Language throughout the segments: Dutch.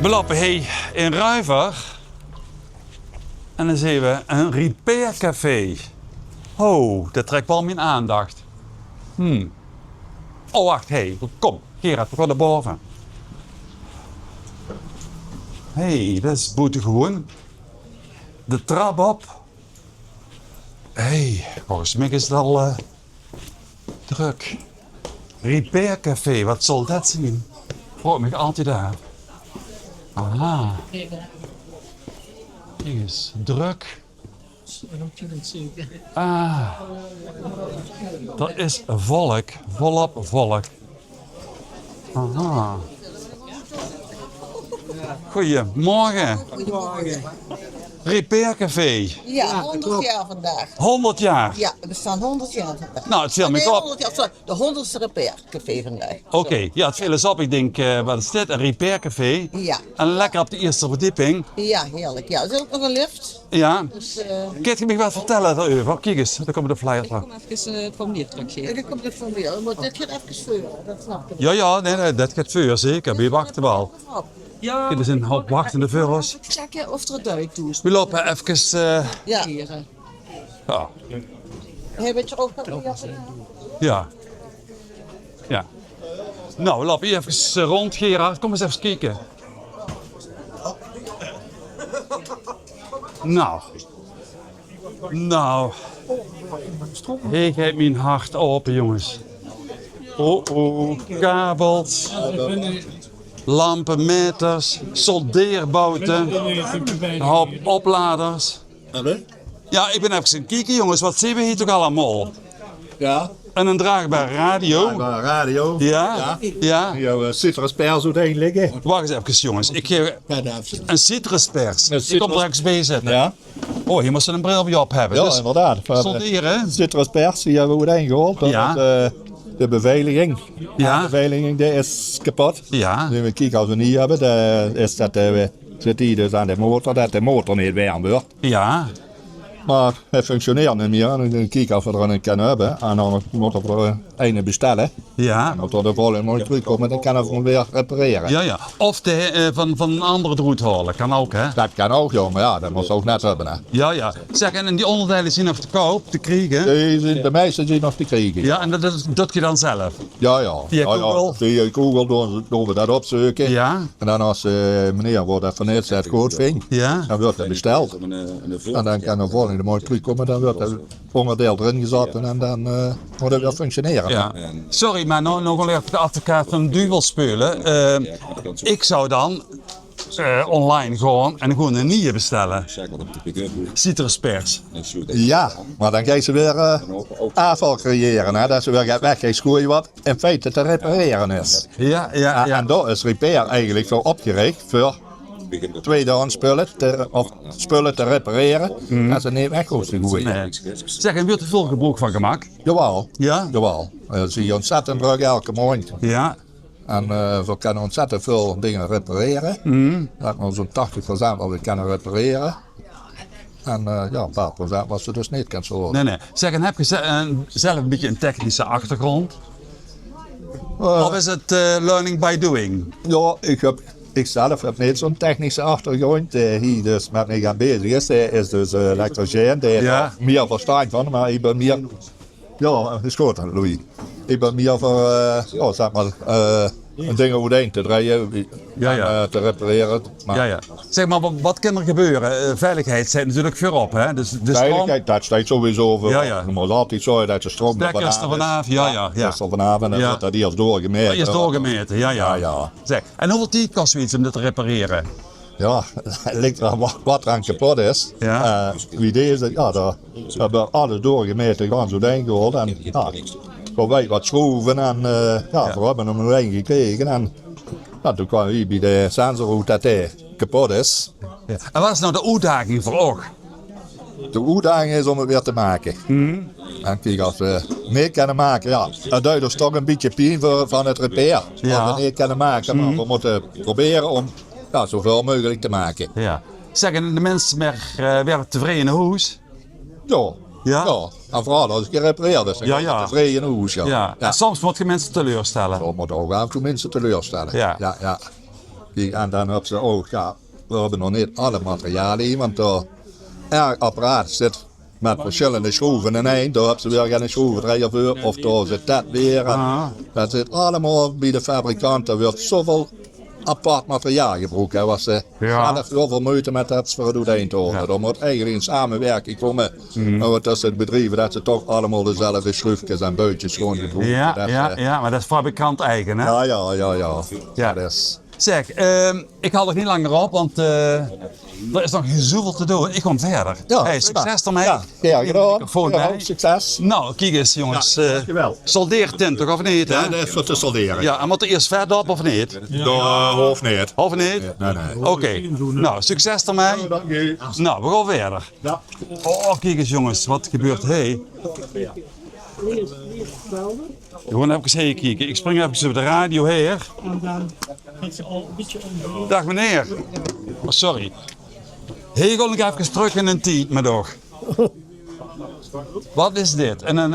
We lopen hier in Ruiver. En dan zien we een repaircafé. Oh, dat trekt wel mijn aandacht. Oh, wacht, kom, Gerard, we gaan naar boven. Dat is buitengewoon. De trap op. Volgens mij is het al druk. Repaircafé, wat zal dat zijn? Vroeg me altijd aan. Aha. Kijk eens, druk. Er is volk, volop volk. Aha. Goedemorgen. Goedemorgen. Repaircafé. Ja, 100 jaar vandaag. 100 jaar. Ja, we staan 100 jaar vandaag. Nou, het viel me Nee, op. 100 jaar, sorry, de 100ste repaircafé vandaag. Oké, ja, het viel eens op. Ik denk, wat is dit? Een repaircafé. Ja. En lekker op de eerste verdieping. Ja, heerlijk. Ja, er is ook nog een lift. Ja. Dus Kun je me wat vertellen daarover? Kijk eens, daar komen de flyers van. Kom even het formulier teruggeven. ik kom er van weer. Maar dit gaat even scheuren, dat snap ik. Ja, nee, dat gaat vuur zeker. We wachten wel. Ja, Dit is een hoop wachtende vuurs. checken of er een duik toe is. We lopen even. Ja. Heren. Ja. Heb je het ook Ja. Ja. Nou, we lopen hier even rond, Gerard. Kom eens even kijken. Nou. Ik heb mijn hart open, jongens. Kabels. Lampen, meters, soldeerbouten, een hoop opladers. Ja, ik ben even gaan kijken, jongens. Wat zien we hier toch allemaal? Ja, En een draagbare radio. radio. Ja, ja. Jouw citruspers uiteen liggen. Wacht eens even, jongens. Ik geef een citruspers. Ik kom er even bij zetten. Ja, Oh, hier moest ze een bril bij op hebben. ja Dus inderdaad. solderen. Citruspers, die hebben we uiteen gehaald. Ja. De beveiliging. Ja. De beveiliging die is kapot. Ja. Nu we kijken als we niet hebben, dan is dat, zit die dus aan de motor, dat de motor niet warm wordt. Ja. Maar het functioneert niet meer. En dan kijken of we er een kunnen hebben. En dan moeten we er een bestellen. Ja. En als er de volume mooi terugkomt, dan kan we hem weer repareren. Ja, ja. Of van een andere droet halen. Kan ook, hè? Dat kan ook, joh, maar ja, dat moet ze ook net hebben. Hè. Ja, ja. Zeg, en die onderdelen zijn nog te koop, te krijgen? Die zijn de meeste zijn nog te krijgen. Ja, en dat doe je dan zelf? Ja. Via Google? Via Google doen we dat opzoeken. Ja. En dan als meneer wordt dat van het goed vindt, Ja. dan wordt dat besteld. En dan kan de volgende mooi terugkomen, dan wordt het onderdeel erin gezet en dan moet het weer functioneren. Ja. Sorry, maar nog wel even de advocaat van de duivel spelen. Ik zou dan online gewoon een nieuwe bestellen. Citruspers. Ja, maar dan ga je ze weer aanval creëren, hè, dat ze weer gaat weggooien wat in feite te repareren is. Ja. En dat is repair eigenlijk voor opgericht voor tweedehands spullen of spullen te repareren en ze niet weg hoeven te gooien. Nee. Zeg, en wordt er veel gebruik van gemaakt? Jawel, Ja? jawel. Dat zie je ontzettend druk elke morgen. Ja. En we kunnen ontzettend veel dingen repareren. Dat we zo'n 80% wat we kunnen repareren. En een paar procent wat ze dus niet kan zorgen. Nee. Zeg, en heb je zelf een beetje een technische achtergrond? Of is het learning by doing? Ja, ik zelf heb niet zo'n technische achtergrond. Hier dus met mij aan bezig is, is dus elektricien. Die heeft Ja. er meer verstand van, maar ik ben meer... Ja, is goed, Louis. Ik ben meer voor, zeg maar, dingen uiteen te draaien Ja. en te repareren. Maar Ja. Zeg maar, wat kan er gebeuren? Veiligheid staat natuurlijk voorop, hè? Dus de veiligheid, dat staat sowieso voor. Ja. Je moet altijd zorgen dat de stroom stekker is er vanaf. Ja. is er vanaf en dan Ja. wordt dat eerst doorgemeten. Eerst doorgemeten, ja. Ja. Zeg, en hoeveel tijd kost zoiets om dit te repareren? Ja, het ligt er wat er aan kapot is. Ja. Het idee is dat, we hebben alles doorgemeten, gaan zo gehaald en we weten wat schroeven en we hebben hem erin gekregen en toen kwam hier bij de sensor hoe dat kapot is. Ja. En wat is nou de uitdaging voor oog? De uitdaging is om het weer te maken. En kijk, als we meer kunnen maken, het duidt ons toch een beetje pijn van het repair. Ja. Als we meer kunnen maken, maar we moeten proberen om zoveel mogelijk te maken. Ja. Zeg, en de mensen werden tevreden in huis? Ja. Ja? En vooral als ik gerepareerd is, dan Ja, ga je ja. tevreden in huis. Ja. En soms moet je mensen teleurstellen. Dat moet ook af en toe mensen teleurstellen. Ja. Ja. Kijk, en dan hebben ze ook, ja, we hebben nog niet alle materialen hier, want elk apparaat zit met verschillende schroeven en eind. Daar hebben ze weer geen schroevendraaier voor, of daar zit dat weer. En dat zit allemaal bij de fabrikant. Er wordt zoveel apart materiaal gebruikt. Hè, wat ze zelf heel veel moeite met hebben voor het eind te houden. Er moet eigenlijk een samenwerking komen tussen het bedrijven, dat ze toch allemaal dezelfde schroefjes en buitjes gewoon gebruiken. Ja, maar dat is fabrikant eigen, hè? Ja. Dat is... Zeg, ik haal er niet langer op, want er is nog zoveel te doen. Ik kom verder. Ja, Hey, succes ermee. Ja, gedaan. Ja, Succes. Nou, kijk eens jongens. Soldeertint toch, of niet? Hè? Ja, dat is voor te solderen. Ja, en moet er eerst verder op of niet? Hoofd niet. Of niet? Nee. Oké. Nou, succes ermee. Dank je. Nou, we gaan verder. Ja. Oh, kijk eens jongens, wat gebeurt hey? Gewoon even heen kijken. Ik spring even op de radio hier. Dag meneer. Oh, sorry. Hey, ga nog even terug in een tijd, maar toch. Wat is dit? Een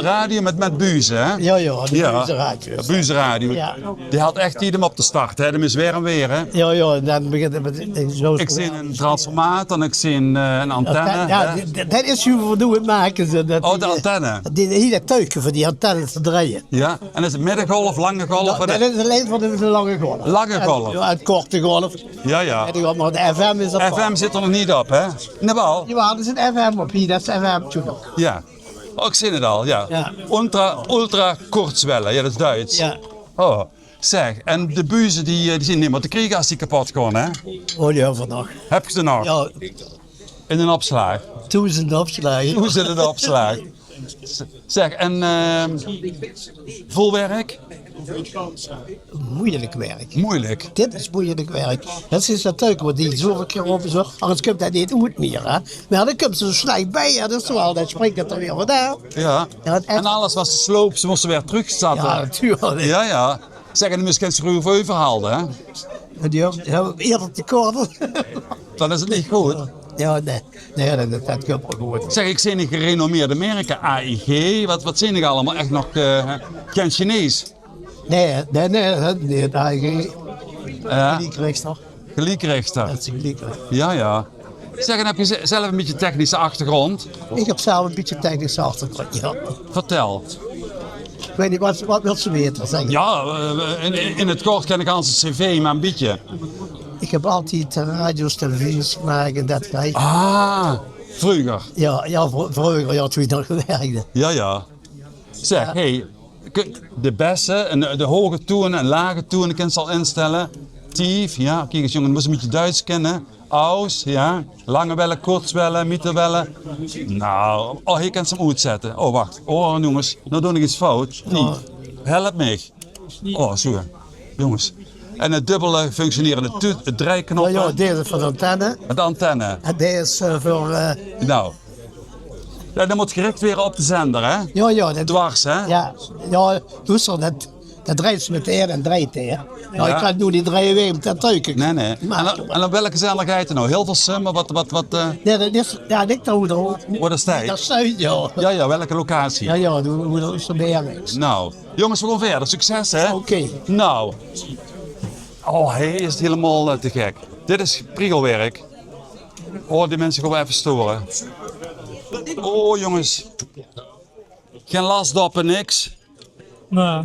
radio met buizen, hè? Ja, de buizenradio. De buizenradio. Ja. Die had echt idem op de start, hè? Dat is weer en weer, hè? Ja, dan begint het met zo. Ik zie een transformator en ik zie een antenne. Ja, dat is hoe we doen het maken. Ze, dat Oh, de antenne. Die hele tuiken voor die antenne te draaien. Ja, en is het middengolf, lange golf? Dat is alleen voor de lange golf. Lange golf. Ja, het korte golf. Ja. Maar de FM is op. FM zit er nog niet op, hè? Jawel. Ja, er zit FM op hier, dat is FM-tune. Ja. Oh, ik zie het al, ja. Ja. Ultra kortzwellen, ja, dat is Duits. Ja. Oh, zeg, en de buizen die zien niet meer te krijgen als die kapot gaan, hè? Hoor je vandaag. Heb je ze nog? Ja, In een opslag? 1000 opslagen. Hoe zit het opslag? Zeg, en volwerk? Moeilijk werk. Moeilijk. Dit is moeilijk werk. Dat is dat tuiken wat die zoveel keer op zo. Anders komt dat niet uit meer. Hè? Maar dan komt ze zo slecht bij. Ja, dat is wel, dan springt het er weer vandaan. Ja. Ja, het echt- En alles was de sloop, ze moesten weer terugzetten. Ja, natuurlijk. Ja. Zeg, en dan moest je geen schroef overhalen, hè? Die hebben eerder te kort. Dan is het niet goed. Ja, nee, dat komt wel goed. Zeg, ik zie een gerenommeerde merken, AIG, wat zijn er allemaal? Echt nog geen Chinees? Nee, dat eigenlijk. Die krijgt toch? Gelijkrechter. Dat is gelijk. Ja. Zeg, en heb je zelf een beetje technische achtergrond? Ik heb zelf een beetje technische achtergrond. Ja. Vertel. Ik weet niet, wat wil ze weten? Zeggen? Ja, in het kort ken ik als een cv, maar een beetje. Ik heb altijd radio's, televisies gemaakt en dat. Ah, vroeger. Ja, vroeger, ja, toen ik nog werkte. Ja. Zeg, hey, de bessen, de hoge toon en lage toon, ik kan ze al instellen. Tief, ja, kijk eens jongen, je moet een beetje Duits kennen. Aus, ja, lange wellen, kortswellen, middenwellen. Nou, oh, hier kan ze hem uitzetten. Oh, wacht. Oh, jongens, nou doe ik iets fout. Tief, help me. Oh, zo. Jongens. En het dubbele functionerende het draaiknop. Ja, deze is voor de antenne. De antenne. En deze is voor... Nou. Ja, dan moet gericht weer op de zender, hè? Ja, dat... Dwars, hè? Ja, doe zo, dat draait ze met de en draait hij. Nou, Ja. ik kan nu die draaien weer met dat tuiken. Nee. En op welke zender ga je het nou? Heel veel summen, wat Nee, dat is... Ja, ik doe er... wat is Dat tijd? is Zuid, ja. Ja, welke locatie? Ja, doe er zo bij. Nou, jongens, we gaan verder. Succes, hè? Oké. Nou. Oh, hij is het helemaal te gek. Dit is priegelwerk. Oh, die mensen gaan we even storen. Oh, jongens. Geen lastdoppen, niks. Nee,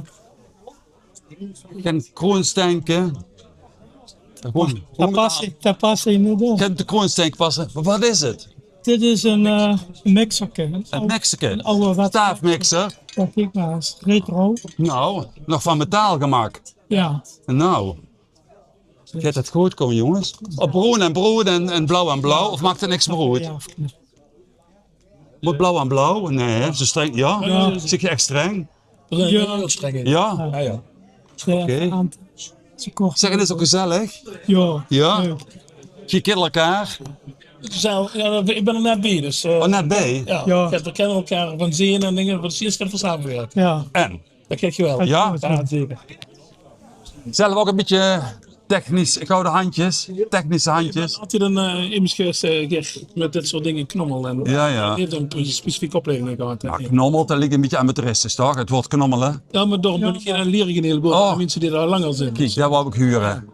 Geen kroonstenken. dat past inderdaad. Geen de kroonstenk passen. Maar wat is het? Dit is een mixerke. Een Mexican. Een oude Staafmixer. Kijk maar eens. Retro. Nou, nog van metaal gemaakt. Ja. Nou. Gaat het goed komen, jongens? Op bruin en blauw en blauw? Of maakt er niks meer uit? Ja. Moet blauw en blauw? Nee, hè? Zo streng. Ja? Ja. Zit je echt streng? Ja. Ja? Oké. Zeg, het is ook gezellig? Ja. Ja? Leuk. Je kent elkaar? Ik ben er net bij, dus Oh, net bij? Ja. we kennen elkaar van zien en dingen, van zien voor samenwerken. Ja. En? Dat kijk je wel. Ja? Ja, zeker. Zelf ook een beetje technisch, gouden handjes, technische handjes. Had je dan immers met dit soort dingen knommel en Ja. heeft een specifieke opleiding gehad. Ja, knommelt, dat ligt een beetje amateuristisch, toch? Het woord knommelen. Ja, maar daarom ben ik leer ik een heleboel Oh. mensen die daar langer zijn. Kijk, dat wou ik huren.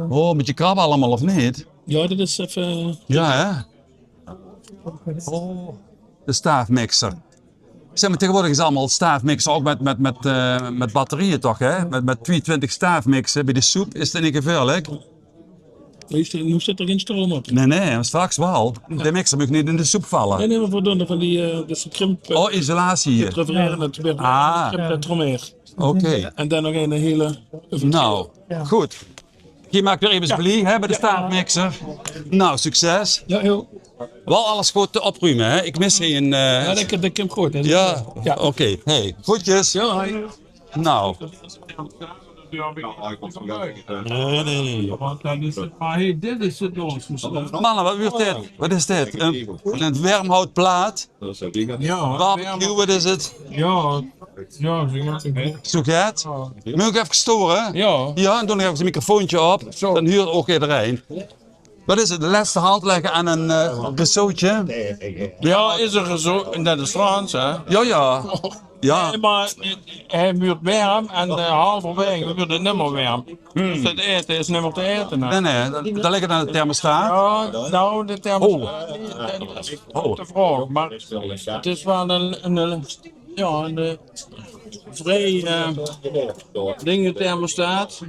Oh, met je krab allemaal of niet? Ja, dat is even... Ja, hè? Oh, de staafmixer. Zeg maar, tegenwoordig is allemaal staafmixer, ook met batterieën toch, hè? Met 22 staafmixen bij de soep is het niet gevaarlijk. Nu zit er geen stroom op. Nee, straks wel. De mixer moet niet in de soep vallen. Nee, maar voldoende van die dus krimp. Oh, isolatie hier. Refereren het weer. Ah. Het romeer. Oké. En dan nog een hele. Nou, goed. Je maakt weer even blie, hè, bij de staafmixer. Nou, succes. Ja, heel. Wel alles goed opruimen, hè? Ik mis hier een... Ja, dat heb ik gehoord. Hè. Ja, Ja. oké. Hey, groetjes. Ja, hi. Nou, Maar hey, dit is het ons. mannen, wat is dit? Een warmhoutplaat? Ja, Barbecue, wat is het? ja, Zoeket? Moet ik even storen? ja. Ja, en doe nog even een microfoontje op. Dan huurt ook iedereen. Wat is het? De laatste hand leggen aan een risotje? Ja, is er zo, dat is Frans, hè? Ja. Ja. Nee, maar hij wordt warm en halverwege wordt het niet meer warm. Dus het eten is niet meer te eten. Hè? Nee, daar ligt het aan de thermostaat. Ja, nou, de thermostaat, dat is de vraag. Maar het is wel een vrij dingen thermostaat.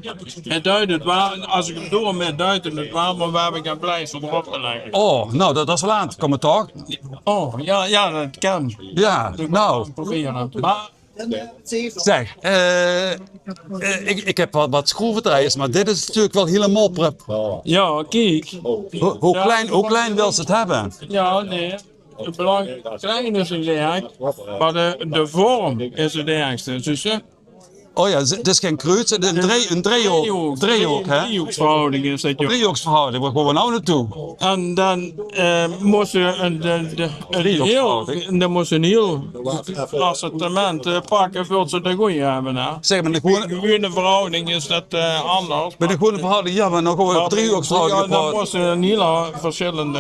Het duidt het warm, als ik hem door met duidt het warm, maar waar ik aan blijf om erop te leggen. Oh, nou, dat is wel aan te komen toch? Oh, ja, dat kan. Ja, nou. Proberen. Maar Zeg, ik heb wat schroevendraaiers, maar dit is natuurlijk wel helemaal prep. ja, kijk. Hoe klein wil ze het hebben? Ja, nee. Het belang klein is het eigenlijk, maar de vorm is het ergste. Dus Oh ja, het is geen kruid, het is een driehoek, hè? driehoeksverhouding is dat, joh. Driehoeksverhouding, waar gaan we nou naartoe? En dan moest je een heel assortiment pakken, voor ze de goeie hebben. Hè. Zeg maar, De gewone verhouding is dat anders. bij de gewone verhouding, ja, maar dan gaan we op driehoeksverhouding. Ja, dan moest je een hele verschillende...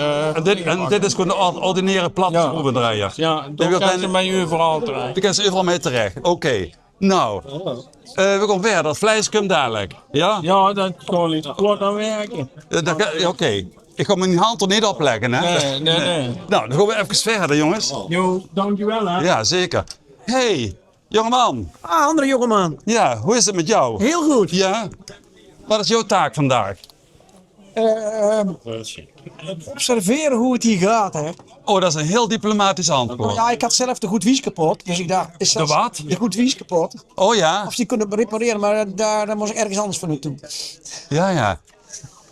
En dit is gewoon de ordinaire platte Ja. schroevendraaier. Ja, dan kan ze met je verhaal terecht. Die kan ze overal mee terecht. Oké. Nou, we gaan verder. Het vlees komt dadelijk. Ja? Ja, dat kan niet goed aan werken. Oké. Ik ga mijn hand er niet opleggen, hè? Nee. Nou, dan gaan we even verder, jongens. Jo, dankjewel hè. Ja, zeker. Hey, jongeman. Ah, andere jongeman. Ja, hoe is het met jou? Heel goed. Ja? Wat is jouw taak vandaag? Observeren hoe het hier gaat, hè. Oh, dat is een heel diplomatisch antwoord. Ja, ik had zelf de goed wies kapot. Dus ik dacht, is De wat? de goed wies kapot. Oh ja? Of die kunnen repareren, maar daar moest ik ergens anders voor naartoe. Ja.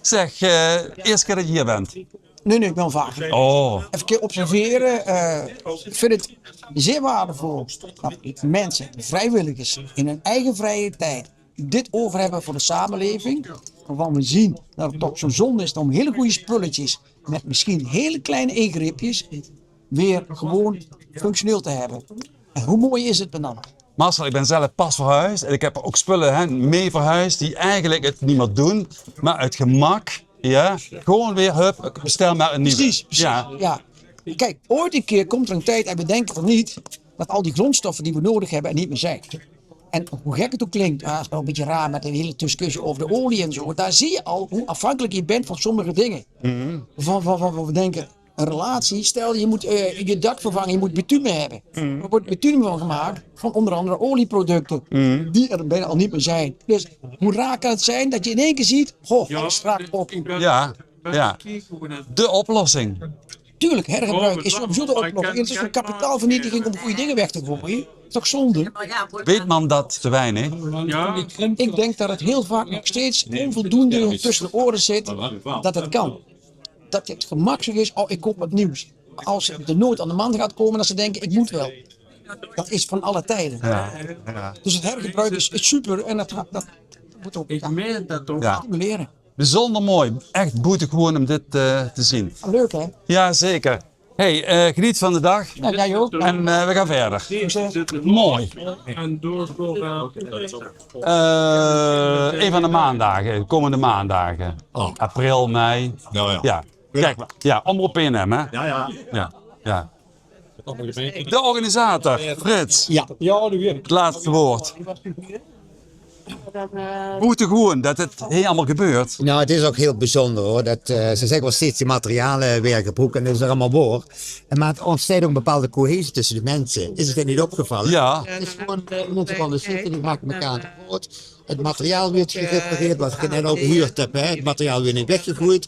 Zeg, eerste keer dat je hier bent. Nee, ik ben vaker. Oh. Even een keer observeren. Ik vind het zeer waardevol dat mensen, vrijwilligers, in hun eigen vrije tijd dit over hebben voor de samenleving. Waarvan we zien dat het toch zo'n zonde is om hele goede spulletjes met misschien hele kleine ingripjes weer gewoon functioneel te hebben. En hoe mooi is het dan? Marcel, ik ben zelf pas verhuisd en ik heb ook spullen mee verhuisd die eigenlijk het niet meer doen, maar uit gemak, ja, gewoon weer, hup, ik bestel maar een nieuwe. Precies. Ja. Ja. Kijk, ooit een keer komt er een tijd, en we denken er niet, dat al die grondstoffen die we nodig hebben er niet meer zijn. En hoe gek het ook klinkt, het is wel een beetje raar met de hele discussie over de olie en zo. Daar zie je al hoe afhankelijk je bent van sommige dingen. Van we denken, een relatie, stel je moet je dak vervangen, je moet bitumen hebben. Er wordt bitumen van gemaakt, van onder andere olieproducten, die er bijna al niet meer zijn. Dus hoe raar kan het zijn dat je in één keer ziet, alles straks op. Ja. De oplossing. Tuurlijk, hergebruik is sowieso de oplossing. Het is een kapitaalvernietiging om goede dingen weg te gooien. Dat is toch zonde? Weet man dat te weinig? Ik denk dat het heel vaak nog steeds onvoldoende tussen de oren zit dat het kan. Dat het gemakkelijk is, ik koop wat nieuws. Als de nood aan de man gaat komen, dat ze denken, ik moet wel. Dat is van alle tijden. Ja. Dus het hergebruik is super en dat moet ook stimuleren. Bijzonder mooi. Echt buitengewoon om dit te zien. Leuk hè? Ja, zeker. Hey, geniet van de dag. Ja, jij ook. En we gaan verder. Mooi. En doorgaan. Een van de maandagen, komende maandagen. April, mei. Ja. Kijk maar. Ja, omroep PNM, hè? Ja. De organisator, Frits. Ja. Het laatste woord. Buitengewoon dat het helemaal gebeurt. Nou, het is ook heel bijzonder hoor. Ze zeggen wel steeds die materialen werkenbroek en dat is er allemaal voor. Maar het ontstaat ook een bepaalde cohesie tussen de mensen. Is het er niet opgevallen? Ja. Het is gewoon mensen van de zitten, die maken elkaar voort. Het materiaal wordt gerepareerd, wat ik net ook gehuurd heb. Hè. Het materiaal wordt niet weggegooid.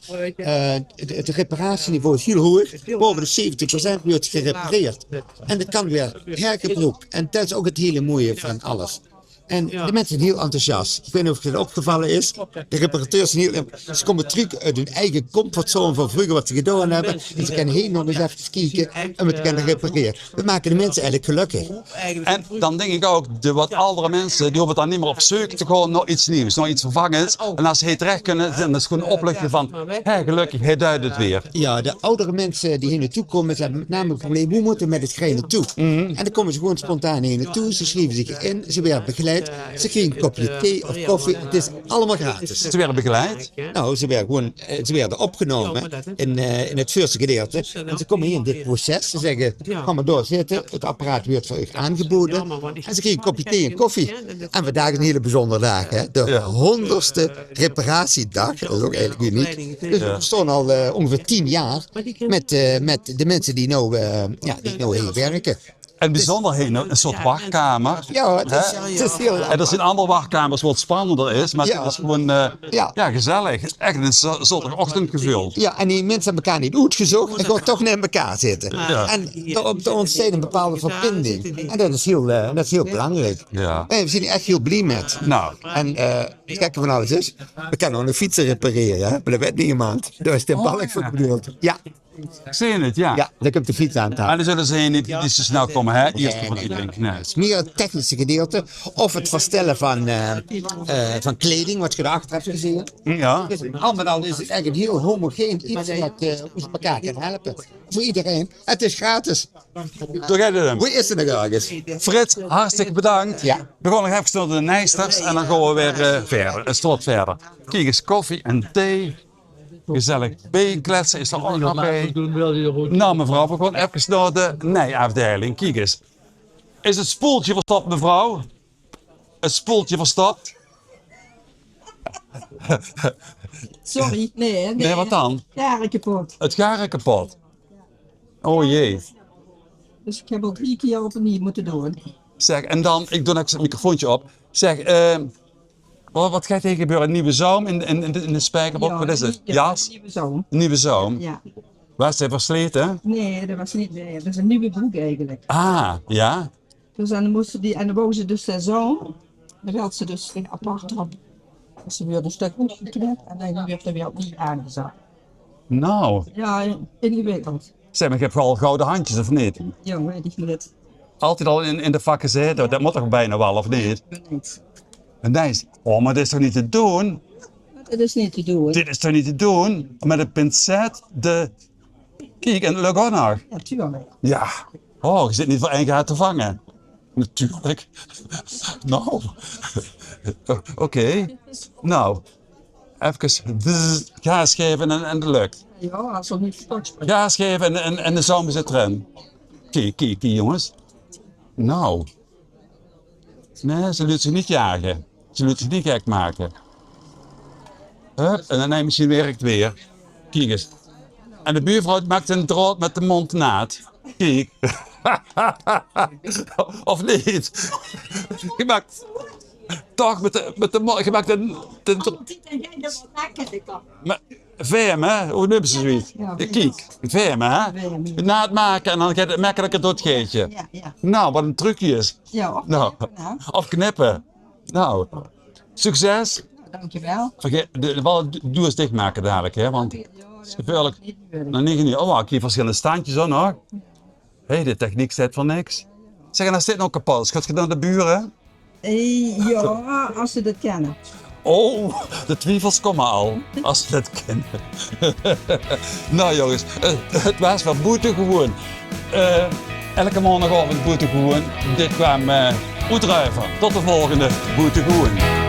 Het reparatieniveau is heel hoog. Boven de 70% wordt gerepareerd. En dat kan weer hergebruikt. En dat is ook het hele mooie van alles. En de mensen zijn heel enthousiast. Ik weet niet of het opgevallen is. De reparateurs zijn heel... Ze komen terug uit hun eigen comfortzone van vroeger wat ze gedaan hebben. En ze kunnen heen nog eens even kijken en we kunnen repareren. We maken de mensen eigenlijk gelukkig. En dan denk ik ook, de wat oudere mensen, die hoeven dan niet meer op zoek te gaan naar iets nieuws, naar iets vervangends. En als ze terecht kunnen, dan is het gewoon opluchten van, hé, gelukkig, hij duidt het weer. Ja, de oudere mensen die hier naartoe komen, ze hebben met name het probleem, hoe moeten we met het grijn naartoe? En dan komen ze gewoon spontaan hier naartoe, ze schrijven zich in, ze werden begeleid. Ze kregen een kopje thee of koffie. Het is allemaal gratis. Ze werden begeleid? Nou, ze werden opgenomen in het eerste gedeelte. En ze komen hier in dit proces. Ze zeggen, ga maar door zitten. Het apparaat wordt voor u aangeboden. En ze kregen een kopje thee en koffie. En vandaag is een hele bijzondere dag. Hè? De 100ste reparatiedag. Dat is ook eigenlijk uniek. Dus we staan al ongeveer 10 jaar met de mensen die nou hier werken. En bijzonder een soort wachtkamer. Ja, het is heel... En er zijn andere wachtkamers wat spannender is, maar het is gewoon gezellig. Echt een soort ochtendgevuld. Ja, en die mensen hebben elkaar niet uitgezocht en gewoon toch naar elkaar zitten. Ja. En er ontstaat een bepaalde verbinding. En dat is heel belangrijk. Ja. En we zijn er echt heel blij met. Nou. En het gekke van alles is, we kunnen nog een fietsen repareren, hè? Maar dat weet niet iemand. Daar is de balk voor bedoeld. Ja. Zie je het, ja? Ja, dan komt de fiets aan. En dan zullen ze niet zo snel komen, hè? Eerst van iedereen knijpen. Het is meer het technische gedeelte. Of het verstellen van kleding, wat je erachter hebt gezien. Ja. Dus al met al is het eigenlijk een heel homogeen iets dat ons elkaar kan helpen. Voor iedereen. Het is gratis. Toch heb je hem. Hoe is het nog ergens? Frits, hartstikke bedankt. Ja. We gaan nog even naar de Nijsters en dan gaan we weer verder. Een stoot verder. Kijk eens, koffie en thee. Gezellig bijkletsen is er ook nog bij. Nou mevrouw, we gaan even naar de nijafdeling. Kijk eens. Is het spoeltje verstopt mevrouw? Het spoeltje verstopt? Sorry, nee. Nee, wat dan? Jaren kapot. Het garen kapot. Oh jee. Dus ik heb al 3 keer opnieuw moeten doen. Zeg, en dan, ik doe even het microfoontje op. Zeg, wat gaat er gebeuren? Een nieuwe zoom in de spijkerbok? Wat is het? Jas? Een nieuwe zoom. Een nieuwe zoom? Ja. Was hij versleten? Nee, dat was niet. Nee, dat is een nieuwe broek eigenlijk. Ah, ja? Dus dan moesten die, en dan wou ze dus de zoom. Dan werd ze dus apart op. Dus ze werd een stuk uitgeknipt en dan werd er weer opnieuw aangezet. Nou. Ja, ingewikkeld. Zeg, maar ik heb vooral gouden handjes, of niet? Ja, weet ik niet. Altijd al in de vakken zitten, dat moet toch bijna wel, of niet? Niet. Nee, oh, maar dit is toch niet te doen? Dat is niet te doen. Dit is toch niet te doen? Met een pincet, kijk, en lukt ook nog. Ja, tuurlijk. Ja. Oh, je zit niet voor één keer te vangen. Natuurlijk. Nou. Oké. Nou. Even gas geven en het lukt. Ja, als er niet straks. Gas geven en de zomer zit erin. Kijk, jongens. Nou. Nee, ze liet zich niet jagen. Ze liet zich niet gek maken. Hup, en dan misschien werkt het weer. Kijk eens. En de buurvrouw maakt een draad met de mond naad. Kijk. Of niet? Je maakt toch met de mond. Je maakt een. VM, hè? Hoe noemen ze zoiets? Kijk, VM, hè? Na het maken en dan gaat het makkelijker door het geetje. Ja. Nou, wat een trucje is. Ja, Nou, of knippen. Nou, succes. Dankjewel. Vergeet, doe eens dichtmaken dadelijk, hè? Want het is gevaarlijk. Nou, niet. Oh, ik heb hier verschillende standjes ook nog. Hé, de techniek staat voor niks. Zeg, en als dit nog kapot is, gaat je dan de buren? Ja, als ze dat kennen. Oh, de twijfels komen al, als ze dat kennen. Nou jongens, het was wel buitengewoon. Elke maandagavond buitengewoon. Dit kwam Oetruiven. Tot de volgende buitengewoon.